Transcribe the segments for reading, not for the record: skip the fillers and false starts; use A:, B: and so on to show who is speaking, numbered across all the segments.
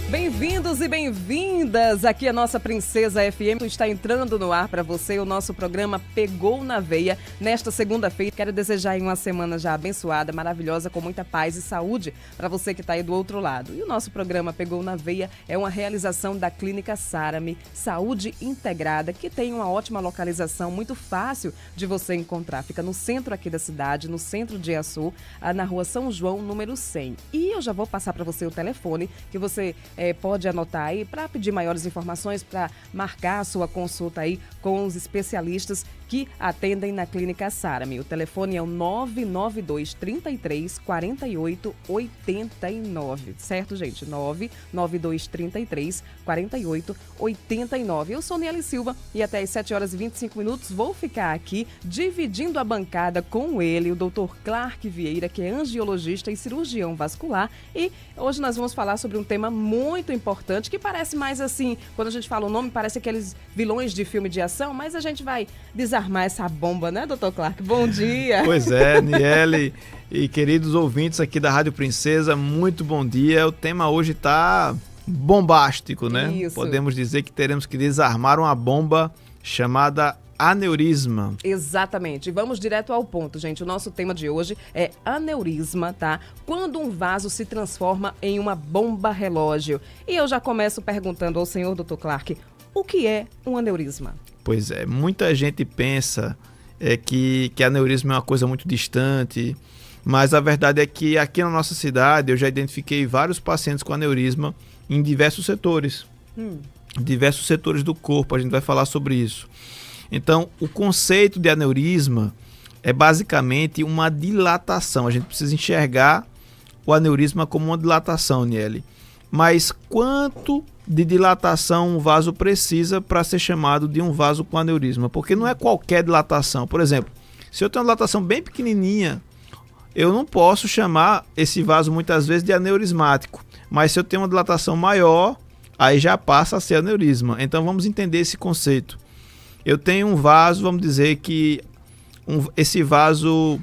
A: Bem-vindos e bem-vindas! Aqui a nossa Princesa FM está entrando no ar para você o nosso programa Pegou na Veia. Nesta segunda-feira, quero desejar aí uma semana já abençoada, maravilhosa, com muita paz e saúde para você que está aí do outro lado. E o nosso programa Pegou na Veia é uma realização da Clínica Sarami Saúde Integrada, que tem uma ótima localização, muito fácil de você encontrar. Fica no centro aqui da cidade, no centro de Açu, na rua São João, número 100. E eu já vou passar para você o telefone que você pode anotar aí para pedir maiores informações, para marcar a sua consulta aí com os especialistas que atendem na Clínica Sarami. O telefone é o 992 33 48 89, certo, gente? 992 33 48 89. Eu sou Niele Silva e até às 7 horas e 25 minutos vou ficar aqui dividindo a bancada com ele, o Dr. Clark Vieira, que é angiologista e cirurgião vascular. E hoje nós vamos falar sobre um tema muito importante, que parece mais assim, quando a gente fala o nome, parece aqueles vilões de filme de ação, mas a gente vai desarmar essa bomba, né, Dr. Clark? Bom dia!
B: Pois é, Niele e queridos ouvintes aqui da Rádio Princesa, muito bom dia. O tema hoje está bombástico, né?
A: Isso.
B: Podemos dizer que teremos que desarmar uma bomba chamada aneurisma.
A: Exatamente. Vamos direto ao ponto, gente. O nosso tema de hoje é aneurisma, tá? Quando um vaso se transforma em uma bomba relógio. E eu já começo perguntando ao senhor, Dr. Clark, o que é um aneurisma?
B: Pois é, muita gente pensa que aneurisma é uma coisa muito distante, mas a verdade é que aqui na nossa cidade eu já identifiquei vários pacientes com aneurisma em diversos setores. Diversos setores do corpo, a gente vai falar sobre isso. Então, o conceito de aneurisma é basicamente uma dilatação. A gente precisa enxergar o aneurisma como uma dilatação, Niele. Mas quanto de dilatação um vaso precisa para ser chamado de um vaso com aneurisma? Porque não é qualquer dilatação. Por exemplo, se eu tenho uma dilatação bem pequenininha, eu não posso chamar esse vaso muitas vezes de aneurismático. Mas se eu tenho uma dilatação maior, aí já passa a ser aneurisma. Então vamos entender esse conceito. Eu tenho um vaso, vamos dizer que esse vaso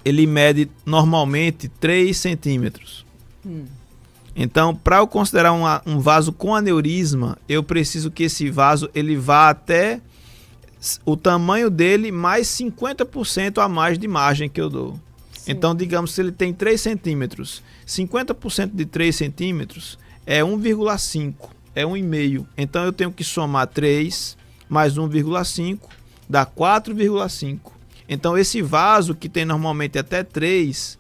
B: ele mede normalmente 3 centímetros. Então, para eu considerar um vaso com aneurisma, eu preciso que esse vaso ele vá até o tamanho dele mais 50% a mais de margem que eu dou. Sim. Então, digamos, se ele tem 3 centímetros, 50% de 3 centímetros é 1,5, é 1,5. Então, eu tenho que somar 3 mais 1,5 dá 4,5. Então, esse vaso que tem normalmente até 3,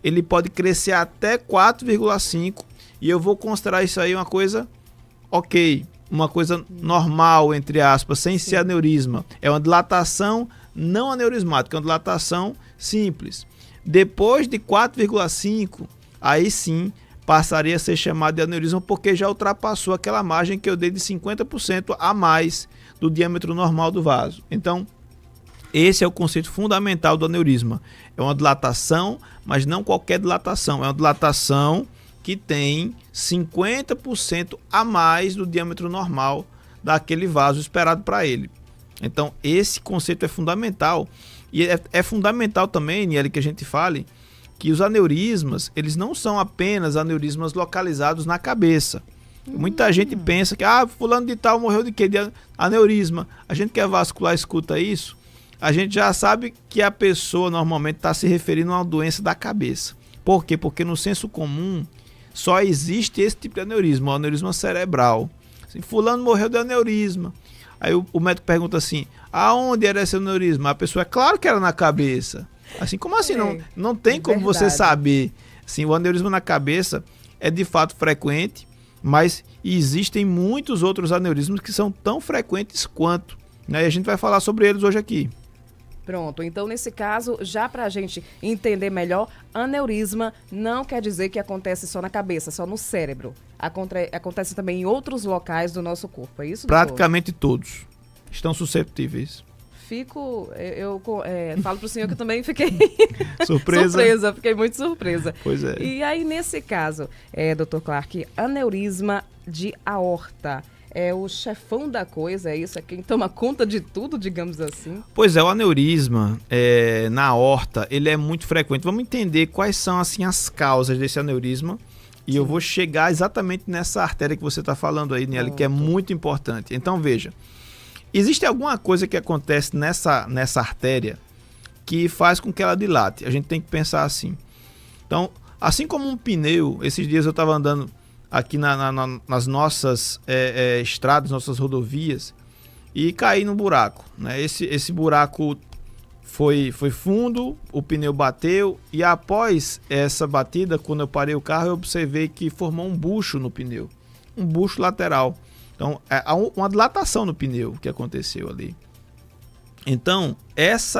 B: ele pode crescer até 4,5 e eu vou considerar isso aí uma coisa ok, uma coisa normal, entre aspas, sem ser aneurisma. É uma dilatação não aneurismática, é uma dilatação simples. Depois de 4,5, aí sim passaria a ser chamado de aneurisma porque já ultrapassou aquela margem que eu dei de 50% a mais do diâmetro normal do vaso. Então, esse é o conceito fundamental do aneurisma. É uma dilatação, mas não qualquer dilatação. É uma dilatação que tem 50% a mais do diâmetro normal daquele vaso esperado para ele. Então, esse conceito é fundamental. E é fundamental também, Niele, que a gente fale que os aneurismas, eles não são apenas aneurismas localizados na cabeça. Muita gente pensa que fulano de tal morreu de quê? De aneurisma. A gente que é vascular escuta isso, a gente já sabe que a pessoa normalmente está se referindo a uma doença da cabeça. Por quê? Porque no senso comum só existe esse tipo de aneurisma, o aneurisma cerebral. Assim, fulano morreu de aneurisma. Aí o médico pergunta assim, aonde era esse aneurisma? A pessoa, é claro que era na cabeça. Assim, como assim? Não tem como você saber. Assim, o aneurisma na cabeça é de fato frequente, mas existem muitos outros aneurismas que são tão frequentes quanto, né? E a gente vai falar sobre eles hoje aqui.
A: Pronto, então nesse caso, já para a gente entender melhor, aneurisma não quer dizer que acontece só na cabeça, só no cérebro. Acontece também em outros locais do nosso corpo, é isso, doutor?
B: Praticamente todos estão susceptíveis.
A: Eu falo pro senhor que eu também fiquei
B: surpresa,
A: fiquei muito surpresa.
B: Pois é.
A: E aí, nesse caso, Dr. Clark, aneurisma de aorta, é o chefão da coisa, é isso? É quem toma conta de tudo, digamos assim?
B: Pois é, o aneurisma na aorta, ele é muito frequente. Vamos entender quais são assim, as causas desse aneurisma E eu vou chegar exatamente nessa artéria que você está falando aí, Niele, que é muito importante. Então, veja, existe alguma coisa que acontece nessa artéria que faz com que ela dilate. A gente tem que pensar assim. Então, assim como um pneu, esses dias eu estava andando aqui nas nossas estradas, nossas rodovias, e caí no buraco, né? Esse buraco foi fundo, o pneu bateu, e após essa batida, quando eu parei o carro, eu observei que formou um bucho no pneu, um bucho lateral. Então, há uma dilatação no pneu que aconteceu ali. Então,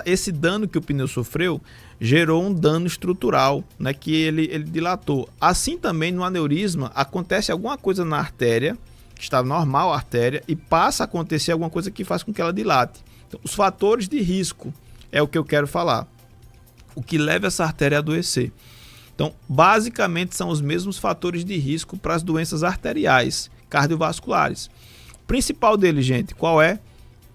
B: esse dano que o pneu sofreu gerou um dano estrutural, né, que ele dilatou. Assim também no aneurisma acontece alguma coisa na artéria, que está normal a artéria, e passa a acontecer alguma coisa que faz com que ela dilate. Então, os fatores de risco é o que eu quero falar. O que leva essa artéria a adoecer. Então, basicamente são os mesmos fatores de risco para as doenças arteriais cardiovasculares. O principal deles, gente, qual é?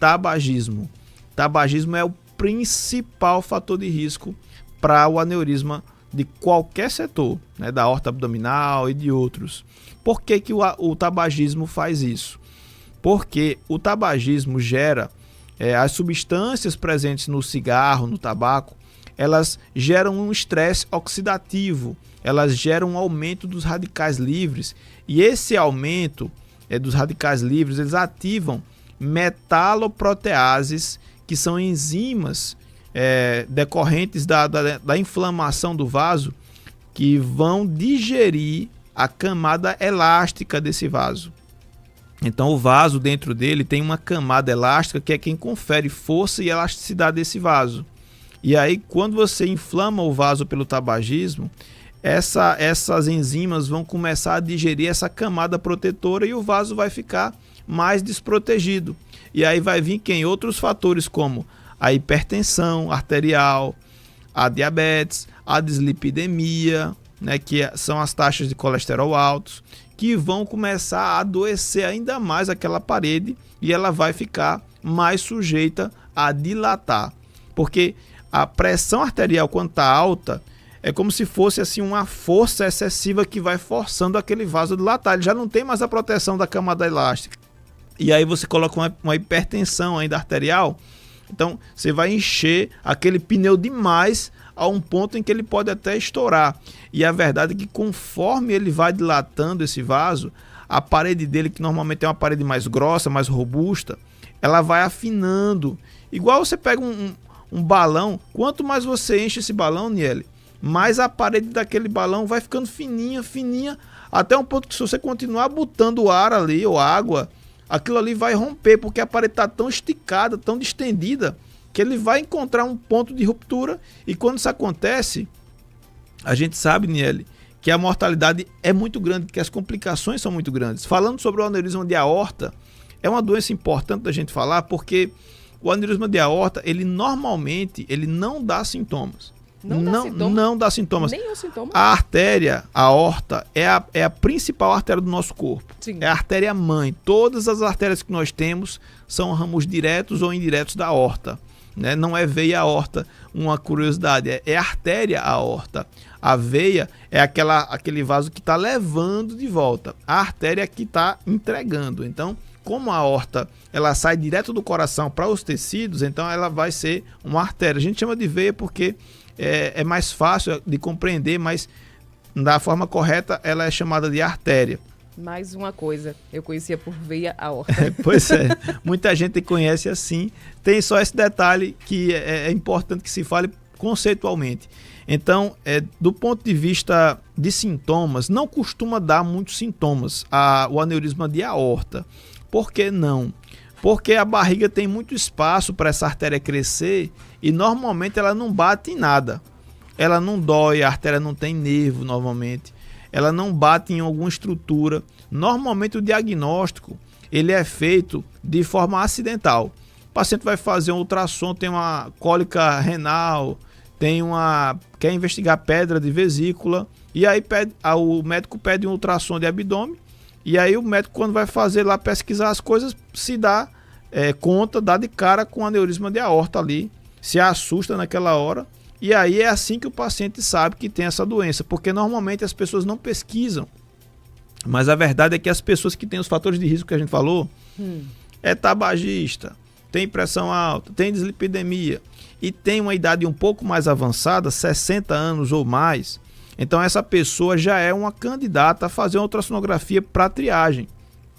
B: Tabagismo. Tabagismo é o principal fator de risco para o aneurisma de qualquer setor, né, da aorta abdominal e de outros. Por que o tabagismo faz isso? Porque o tabagismo gera as substâncias presentes no cigarro, no tabaco, elas geram um estresse oxidativo, elas geram um aumento dos radicais livres, e esse aumento dos radicais livres, eles ativam metaloproteases, que são enzimas decorrentes da inflamação do vaso, que vão digerir a camada elástica desse vaso. Então o vaso dentro dele tem uma camada elástica que é quem confere força e elasticidade desse vaso. E aí quando você inflama o vaso pelo tabagismo, essas enzimas vão começar a digerir essa camada protetora e o vaso vai ficar mais desprotegido. E aí vai vir outros fatores como a hipertensão arterial, a diabetes, a dislipidemia, né, que são as taxas de colesterol altos, que vão começar a adoecer ainda mais aquela parede e ela vai ficar mais sujeita a dilatar. Porque a pressão arterial, quando está alta, é como se fosse assim uma força excessiva que vai forçando aquele vaso a dilatar. Ele já não tem mais a proteção da camada elástica. E aí você coloca uma hipertensão ainda arterial, então você vai encher aquele pneu demais a um ponto em que ele pode até estourar. E a verdade é que conforme ele vai dilatando esse vaso, a parede dele, que normalmente é uma parede mais grossa, mais robusta, ela vai afinando. Igual você pega um balão, quanto mais você enche esse balão, Niele, mais a parede daquele balão vai ficando fininha, fininha, até um ponto que se você continuar botando ar ali ou água, aquilo ali vai romper, porque a parede está tão esticada, tão distendida, que ele vai encontrar um ponto de ruptura. E quando isso acontece, a gente sabe, Niele, que a mortalidade é muito grande, que as complicações são muito grandes. Falando sobre o aneurisma de aorta, é uma doença importante da gente falar, porque o aneurisma de aorta, ele normalmente não dá sintomas. Não dá sintomas.
A: Nenhum sintoma.
B: A artéria, a aorta, é a principal artéria do nosso corpo.
A: Sim.
B: É a artéria mãe. Todas as artérias que nós temos são ramos diretos ou indiretos da aorta. Né? Não é veia aorta, uma curiosidade. É artéria aorta. A veia é aquele vaso que está levando de volta. A artéria que está entregando. Então, como a aorta ela sai direto do coração para os tecidos, então ela vai ser uma artéria. A gente chama de veia porque é mais fácil de compreender, mas da forma correta ela é chamada de artéria.
A: Mais uma coisa, eu conhecia por veia aorta.
B: Pois é, muita gente conhece assim. Tem só esse detalhe que é importante que se fale conceitualmente. Então, do ponto de vista de sintomas, não costuma dar muitos sintomas o aneurisma de aorta. Por que não? Porque a barriga tem muito espaço para essa artéria crescer e normalmente ela não bate em nada. Ela não dói, a artéria não tem nervo normalmente. Ela não bate em alguma estrutura. Normalmente o diagnóstico ele é feito de forma acidental. O paciente vai fazer um ultrassom, tem uma cólica renal, quer investigar pedra de vesícula, e aí o médico pede um ultrassom de abdômen, e aí o médico, quando vai fazer lá pesquisar as coisas, se dá conta, dá de cara com o aneurisma de aorta ali, se assusta naquela hora, e aí é assim que o paciente sabe que tem essa doença, porque normalmente as pessoas não pesquisam Mas a verdade é que as pessoas que têm os fatores de risco que a gente falou, é tabagista, tem pressão alta, tem dislipidemia e tem uma idade um pouco mais avançada, 60 anos ou mais, então essa pessoa já é uma candidata a fazer uma ultrassonografia para triagem.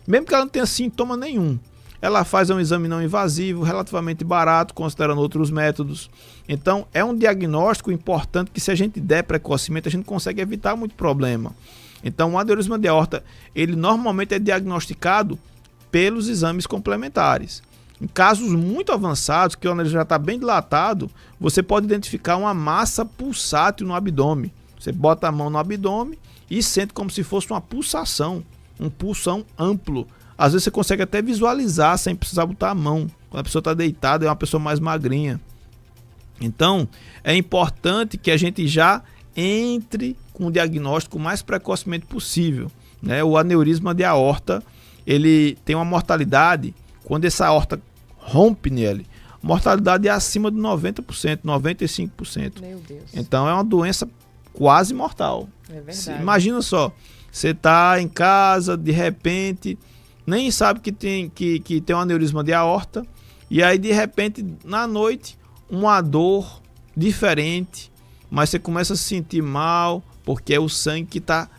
B: Mesmo que ela não tenha sintoma nenhum, ela faz um exame não invasivo, relativamente barato, considerando outros métodos. Então é um diagnóstico importante que, se a gente der precocemente, a gente consegue evitar muito problema. Então o aneurisma de aorta, ele normalmente é diagnosticado pelos exames complementares. Em casos muito avançados, que o aneurisma já está bem dilatado, você pode identificar uma massa pulsátil no abdômen. Você bota a mão no abdômen e sente como se fosse uma pulsação, um pulsão amplo. Às vezes você consegue até visualizar sem precisar botar a mão. Quando a pessoa está deitada, é uma pessoa mais magrinha. Então, é importante que a gente já entre com o diagnóstico o mais precocemente possível, né? O aneurisma de aorta, ele tem uma mortalidade, quando essa aorta rompe nele, a mortalidade é acima de 90%, 95%. Meu Deus. Então é uma doença quase mortal. É verdade. Imagina só, você está em casa, de repente, nem sabe que tem um aneurisma de aorta, e aí de repente, na noite, uma dor diferente, mas você começa a se sentir mal, porque é o sangue que está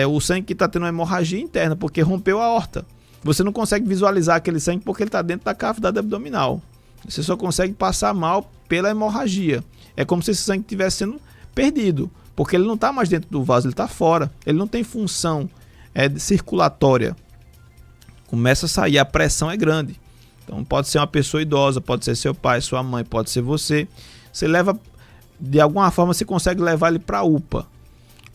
B: o sangue que está tendo uma hemorragia interna, porque rompeu a aorta. Você não consegue visualizar aquele sangue porque ele está dentro da cavidade abdominal. Você só consegue passar mal pela hemorragia. É como se esse sangue estivesse sendo perdido, porque ele não está mais dentro do vaso, ele está fora. Ele não tem função circulatória. Começa a sair, a pressão é grande. Então pode ser uma pessoa idosa, pode ser seu pai, sua mãe, pode ser você. Você leva, de alguma forma você consegue levar ele para a UPA.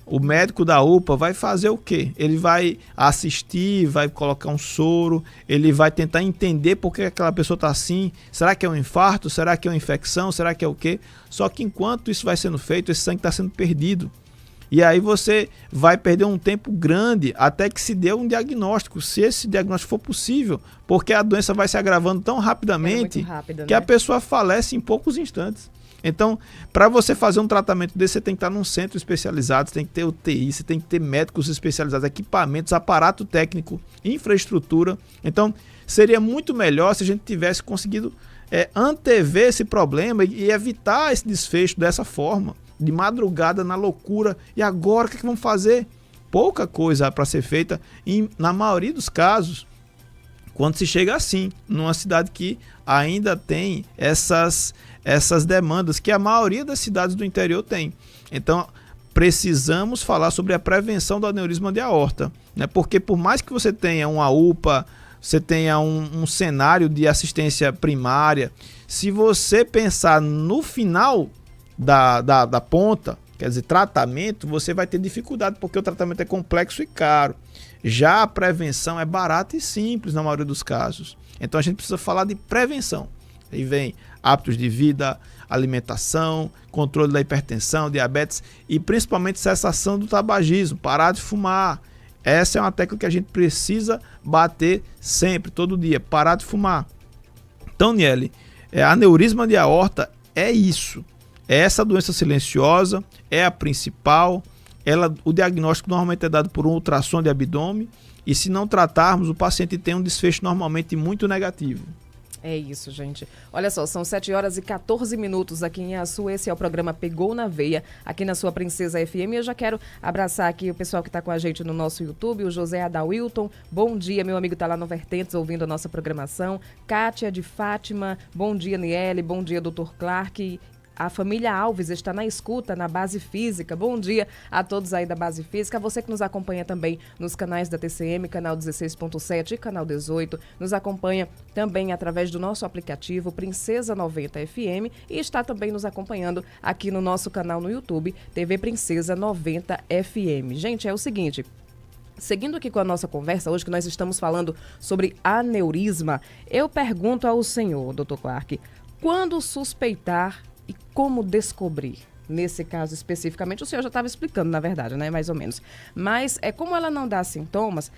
B: O médico da UPA vai fazer o quê? Ele vai assistir, vai colocar um soro, ele vai tentar entender por que aquela pessoa está assim. Será que é um infarto? Será que é uma infecção? Será que é o quê? Só que enquanto isso vai sendo feito, esse sangue está sendo perdido. E aí você vai perder um tempo grande até que se dê um diagnóstico, se esse diagnóstico for possível, porque a doença vai se agravando tão rapidamente que a pessoa falece em poucos instantes. Então, para você fazer um tratamento desse, você tem que estar num centro especializado, você tem que ter UTI, você tem que ter médicos especializados, equipamentos, aparato técnico, infraestrutura. Então, seria muito melhor se a gente tivesse conseguido antever esse problema e evitar esse desfecho dessa forma, de madrugada, na loucura. E agora, o que vamos fazer? Pouca coisa para ser feita. E, na maioria dos casos, quando se chega assim, numa cidade que ainda tem essas demandas que a maioria das cidades do interior tem. Então, precisamos falar sobre a prevenção do aneurisma de aorta, né? Porque por mais que você tenha uma UPA, você tenha um cenário de assistência primária, se você pensar no final da ponta, quer dizer, tratamento, você vai ter dificuldade, porque o tratamento é complexo e caro. Já a prevenção é barata e simples na maioria dos casos. Então a gente precisa falar de prevenção. Aí vem hábitos de vida, alimentação, controle da hipertensão, diabetes e principalmente cessação do tabagismo, parar de fumar. Essa é uma tecla que a gente precisa bater sempre, todo dia, parar de fumar. Então, Niele, aneurisma de aorta é isso. É essa doença silenciosa, é a principal. O diagnóstico normalmente é dado por um ultrassom de abdômen e, se não tratarmos, o paciente tem um desfecho normalmente muito negativo.
A: É isso, gente. Olha só, são 7h14 aqui em Açu. Esse é o programa Pegou na Veia, aqui na sua Princesa FM. Eu já quero abraçar aqui o pessoal que está com a gente no nosso YouTube, o José Adalwilton. Bom dia, meu amigo está lá no Vertentes ouvindo a nossa programação. Kátia de Fátima, bom dia, Niele, bom dia, Dr. Clark. A família Alves está na escuta, na Base Física. Bom dia a todos aí da Base Física. Você que nos acompanha também nos canais da TCM, canal 16.7 e canal 18. Nos acompanha também através do nosso aplicativo Princesa 90 FM e está também nos acompanhando aqui no nosso canal no YouTube, TV Princesa 90 FM. Gente, é o seguinte... Seguindo aqui com a nossa conversa hoje, que nós estamos falando sobre aneurisma, eu pergunto ao senhor, Dr. Clark, quando suspeitar e como descobrir? Nesse caso especificamente, o senhor já estava explicando, na verdade, né? Mais ou menos. Mas, como ela não dá sintomas,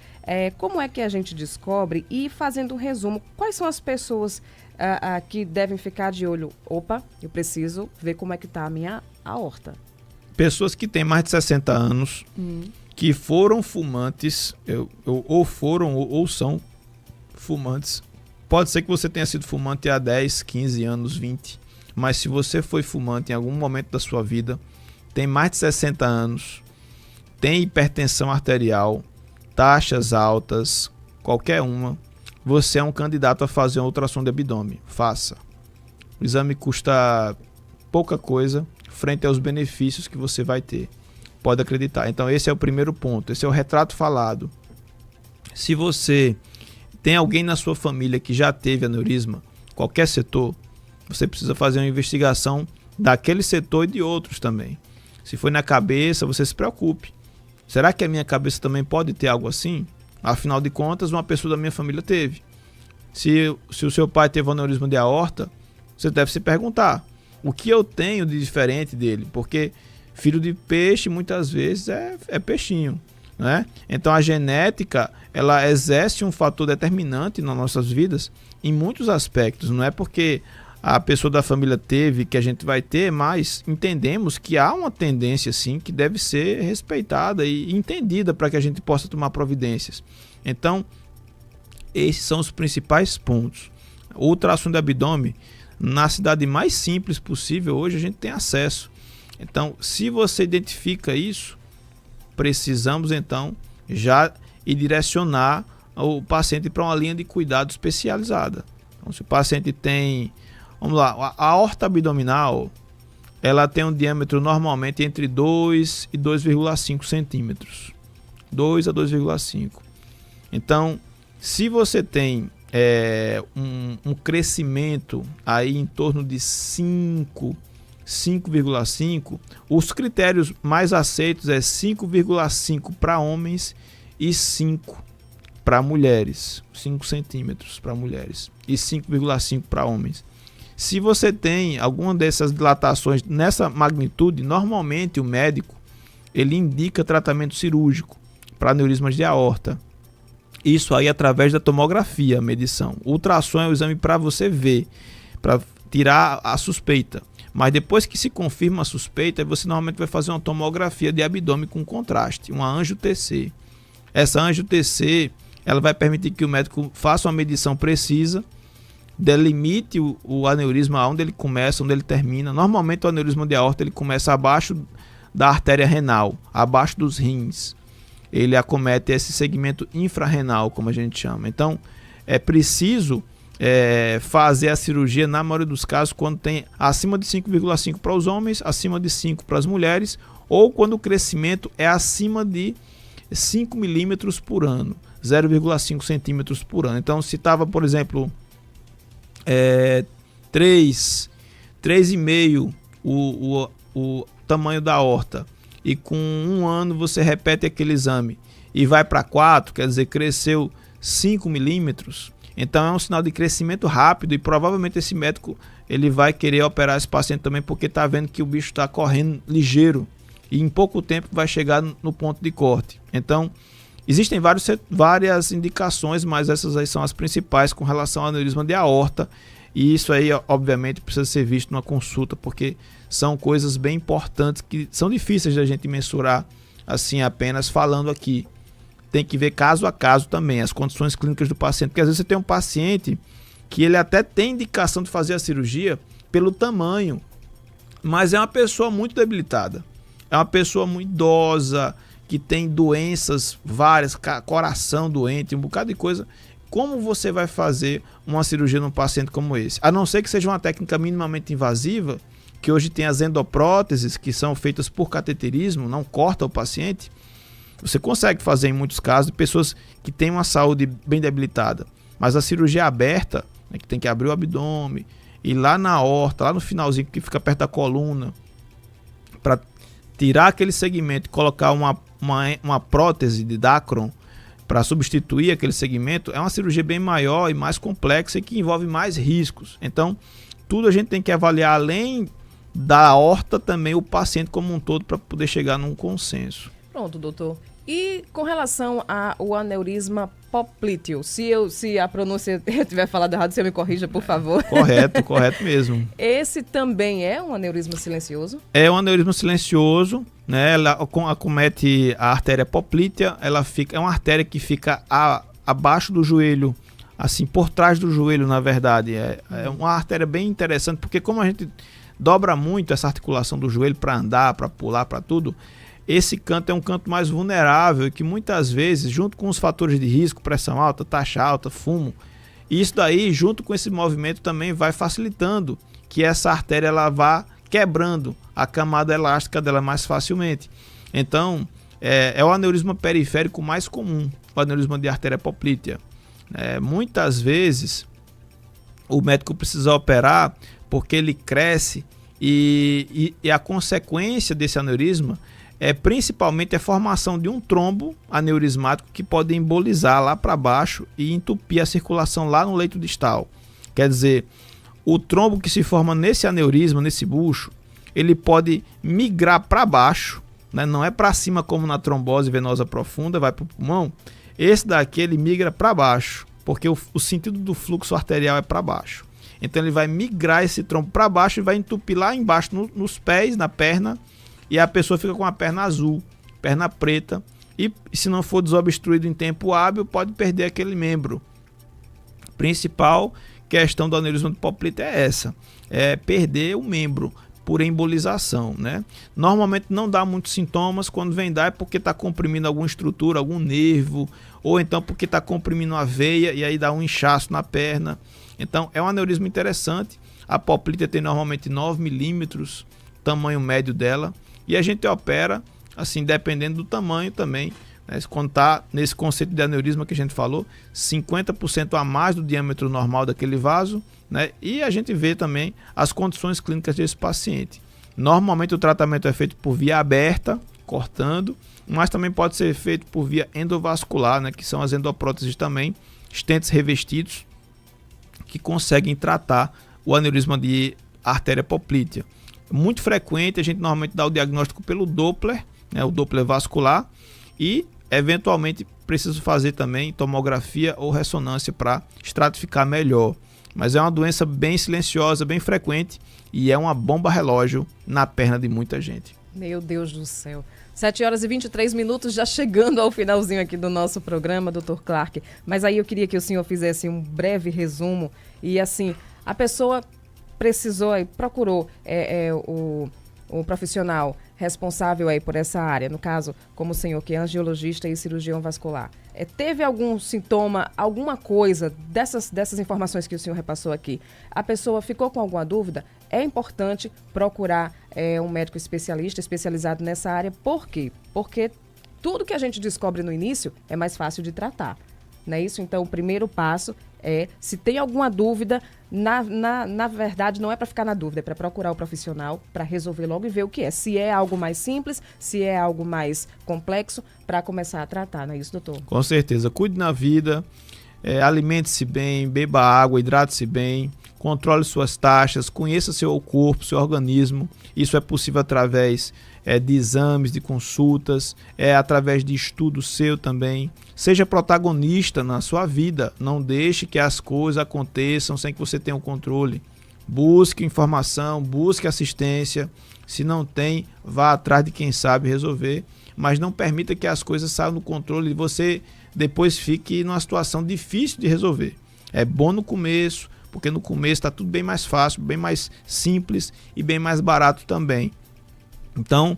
A: como é que a gente descobre? E, fazendo um resumo, quais são as pessoas que devem ficar de olho? Opa, eu preciso ver como é que está a minha aorta.
B: Pessoas que têm mais de 60 anos, que foram fumantes, ou foram ou são fumantes. Pode ser que você tenha sido fumante há 10, 15 anos, 20, mas se você foi fumante em algum momento da sua vida, tem mais de 60 anos, tem hipertensão arterial, taxas altas, qualquer uma, você é um candidato a fazer uma ultrassom de abdômen. Faça. O exame custa pouca coisa frente aos benefícios que você vai ter. Pode acreditar. Então esse é o primeiro ponto, esse é o retrato falado. Se você tem alguém na sua família que já teve aneurisma, qualquer setor, você precisa fazer uma investigação daquele setor e de outros também. Se foi na cabeça, você se preocupe. Será que a minha cabeça também pode ter algo assim? Afinal de contas, uma pessoa da minha família teve. Se o seu pai teve um aneurisma de aorta, você deve se perguntar, o que eu tenho de diferente dele? Porque filho de peixe muitas vezes é peixinho, né? Então a genética, ela exerce um fator determinante nas nossas vidas em muitos aspectos. Não é porque a pessoa da família teve que a gente vai ter, mas entendemos que há uma tendência sim que deve ser respeitada e entendida para que a gente possa tomar providências. Então esses são os principais pontos. O ultrassom de abdômen, na cidade mais simples possível, hoje a gente tem acesso. Então, se você identifica isso, precisamos então já ir direcionar o paciente para uma linha de cuidado especializada. Então, se o paciente tem, vamos lá, a aorta abdominal, ela tem um diâmetro normalmente entre 2 e 2,5 centímetros. 2 a 2,5. Então, se você tem um crescimento aí em torno de 5,5, os critérios mais aceitos é 5,5 para homens e 5 para mulheres, 5 centímetros para mulheres e 5,5 para homens. Se você tem alguma dessas dilatações nessa magnitude, normalmente o médico ele indica tratamento cirúrgico para aneurismas de aorta. Isso aí através da tomografia, a medição. O ultrassom é o exame para você ver, para tirar a suspeita. Mas depois que se confirma a suspeita, você normalmente vai fazer uma tomografia de abdômen com contraste, uma angio-TC. Essa angio-TC, ela vai permitir que o médico faça uma medição precisa, delimite o aneurisma onde ele começa, onde ele termina. Normalmente o aneurisma de aorta ele começa abaixo da artéria renal, abaixo dos rins. Ele acomete esse segmento infrarrenal, como a gente chama. Então, é preciso fazer a cirurgia, na maioria dos casos, quando tem acima de 5,5 para os homens, acima de 5 para as mulheres, ou quando o crescimento é acima de 5 milímetros por ano, 0,5 centímetros por ano. Então, se estava, por exemplo, 3,5 o tamanho da aorta, e com um ano você repete aquele exame e vai para 4, quer dizer, cresceu 5 milímetros, então é um sinal de crescimento rápido e provavelmente esse médico ele vai querer operar esse paciente também porque está vendo que o bicho está correndo ligeiro e em pouco tempo vai chegar no ponto de corte. Então, existem várias indicações, mas essas aí são as principais com relação ao aneurisma de aorta. E isso aí, obviamente, precisa ser visto numa consulta, porque são coisas bem importantes que são difíceis da gente mensurar assim apenas falando aqui. Tem que ver caso a caso também, as condições clínicas do paciente. Porque às vezes você tem um paciente que ele até tem indicação de fazer a cirurgia pelo tamanho, mas é uma pessoa muito debilitada. É uma pessoa muito idosa, que tem doenças várias, coração doente, um bocado de coisa. Como você vai fazer uma cirurgia num paciente como esse? A não ser que seja uma técnica minimamente invasiva, que hoje tem as endopróteses, que são feitas por cateterismo, não corta o paciente. Você consegue fazer em muitos casos de pessoas que têm uma saúde bem debilitada. Mas a cirurgia aberta, né, que tem que abrir o abdômen, e lá na aorta, lá no finalzinho que fica perto da coluna, para tirar aquele segmento e colocar uma prótese de Dacron, para substituir aquele segmento, é uma cirurgia bem maior e mais complexa e que envolve mais riscos. Então, tudo a gente tem que avaliar, além da aorta, também o paciente como um todo, para poder chegar num consenso.
A: Pronto, doutor. E com relação ao aneurisma poplíteo, se a pronúncia eu tiver falado errado, você me corrija, por favor.
B: Correto mesmo.
A: Esse também é um aneurisma silencioso?
B: É um aneurisma silencioso, né? Ela acomete a artéria poplítea, é uma artéria que fica abaixo do joelho, assim, por trás do joelho, na verdade. É uma artéria bem interessante, porque como a gente dobra muito essa articulação do joelho para andar, para pular, para tudo, esse canto é um canto mais vulnerável e que muitas vezes, junto com os fatores de risco, pressão alta, taxa alta, fumo, isso daí, junto com esse movimento, também vai facilitando que essa artéria ela vá quebrando a camada elástica dela mais facilmente. Então, é o aneurisma periférico mais comum, o aneurisma de artéria poplítea. Muitas vezes, o médico precisa operar porque ele cresce e a consequência desse aneurisma é principalmente a formação de um trombo aneurismático que pode embolizar lá para baixo e entupir a circulação lá no leito distal. Quer dizer, o trombo que se forma nesse aneurisma, nesse bucho, ele pode migrar para baixo, né? Não é para cima como na trombose venosa profunda, vai para o pulmão. Esse daqui ele migra para baixo, porque o sentido do fluxo arterial é para baixo. Então ele vai migrar esse trombo para baixo e vai entupir lá embaixo nos pés, na perna, e a pessoa fica com a perna azul, perna preta, e se não for desobstruído em tempo hábil, pode perder aquele membro. Principal questão do aneurisma de poplítea é essa, é perder o membro por embolização, né? Normalmente não dá muitos sintomas, quando vem dar é porque está comprimindo alguma estrutura, algum nervo, ou então porque está comprimindo a veia e aí dá um inchaço na perna. Então é um aneurisma interessante, a poplítea tem normalmente 9 milímetros, tamanho médio dela, e a gente opera, assim, dependendo do tamanho também, né? Quando está nesse conceito de aneurisma que a gente falou, 50% a mais do diâmetro normal daquele vaso, né? E a gente vê também as condições clínicas desse paciente. Normalmente o tratamento é feito por via aberta, cortando, mas também pode ser feito por via endovascular, né? Que são as endopróteses também, stents revestidos, que conseguem tratar o aneurisma de artéria poplítea. Muito frequente, a gente normalmente dá o diagnóstico pelo Doppler, né, o Doppler vascular, e eventualmente preciso fazer também tomografia ou ressonância para estratificar melhor. Mas é uma doença bem silenciosa, bem frequente, e é uma bomba relógio na perna de muita gente.
A: Meu Deus do céu. 7h23, já chegando ao finalzinho aqui do nosso programa, Dr. Clark. Mas aí eu queria que o senhor fizesse um breve resumo. E assim, a pessoa precisou, procurou o profissional responsável aí por essa área, no caso, como o senhor que é angiologista e cirurgião vascular. Teve algum sintoma, alguma coisa dessas informações que o senhor repassou aqui? A pessoa ficou com alguma dúvida? É importante procurar um médico especializado nessa área. Por quê? Porque tudo que a gente descobre no início é mais fácil de tratar. Não é isso? Então, o primeiro passo é, se tem alguma dúvida, na verdade, não é para ficar na dúvida, é para procurar o profissional para resolver logo e ver o que é. Se é algo mais simples, se é algo mais complexo, para começar a tratar, não é isso, doutor?
B: Com certeza. Cuide na vida, alimente-se bem, beba água, hidrate-se bem, controle suas taxas, conheça seu corpo, seu organismo. Isso é possível através de exames, de consultas, através de estudo seu também. Seja protagonista na sua vida, não deixe que as coisas aconteçam sem que você tenha o controle. Busque informação, busque assistência. Se não tem, vá atrás de quem sabe resolver, mas não permita que as coisas saiam do controle e você depois fique numa situação difícil de resolver. É bom no começo, porque no começo está tudo bem mais fácil, bem mais simples e bem mais barato também. Então,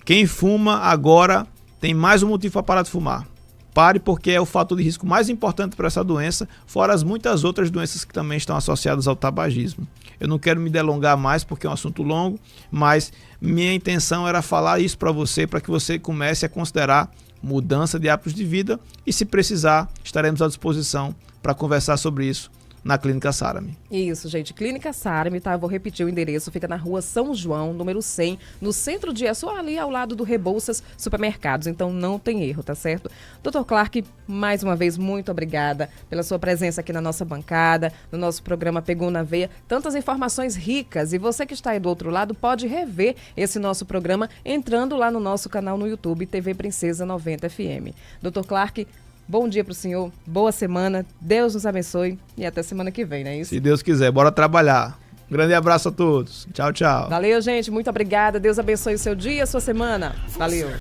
B: quem fuma agora tem mais um motivo para parar de fumar. Pare, porque é o fator de risco mais importante para essa doença, fora as muitas outras doenças que também estão associadas ao tabagismo. Eu não quero me delongar mais porque é um assunto longo, mas minha intenção era falar isso para que você comece a considerar mudança de hábitos de vida e, se precisar, estaremos à disposição para conversar sobre isso na Clínica Sarami.
A: Isso, gente. Clínica Sarami, tá? Eu vou repetir o endereço. Fica na rua São João, número 100, no centro de Açu, ali ao lado do Rebouças Supermercados. Então não tem erro, tá certo? Dr. Clark, mais uma vez, muito obrigada pela sua presença aqui na nossa bancada, no nosso programa Pegou na Veia. Tantas informações ricas. E você que está aí do outro lado pode rever esse nosso programa entrando lá no nosso canal no YouTube, TV Princesa 90 FM. Dr. Clark, bom dia para o senhor, boa semana, Deus nos abençoe e até semana que vem, não é isso?
B: Se Deus quiser, bora trabalhar. Grande abraço a todos. Tchau, tchau.
A: Valeu, gente. Muito obrigada. Deus abençoe o seu dia, a sua semana. Valeu.